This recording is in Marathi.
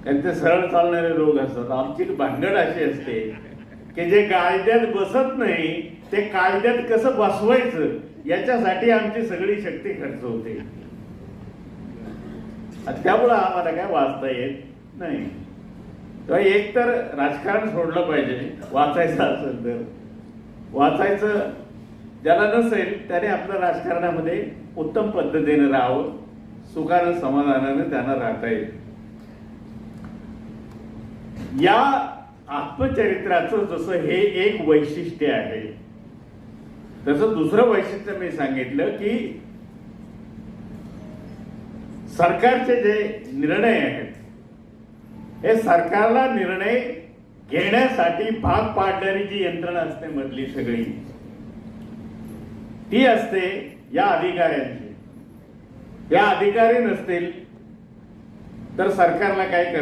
त्यांचे सरळ चालणारे रोग असतात. आमची भानगड अशी असते की जे कायद्यात बसत नाही ते कायद्यात कसं बसवायचं याच्यासाठी आमची सगळी शक्ती खर्च होते. त्यामुळं आम्हाला काय वाचता येत नाही. तेव्हा एक तर राजकारण सोडलं पाहिजे. वाचायचं असेल तर वाचायचं, ज्याला नसेल त्याने आपल्या राजकारणामध्ये उत्तम पद्धतीने राहावं, सुखानं समाधानानं त्यांना राहता येईल. या आत्मचरित्राचं जसं हे एक वैशिष्ट्य आहे, तसं दुसरं वैशिष्ट्य मी सांगितलं की सरकारचे जे निर्णय आहेत हे सरकारला निर्णय घेण्यासाठी भाग पाडणारी जी यंत्रणा असते मधली सगळी, ती असते या अधिकाऱ्यांची. या अधिकारी नसतील तर सरकारला काय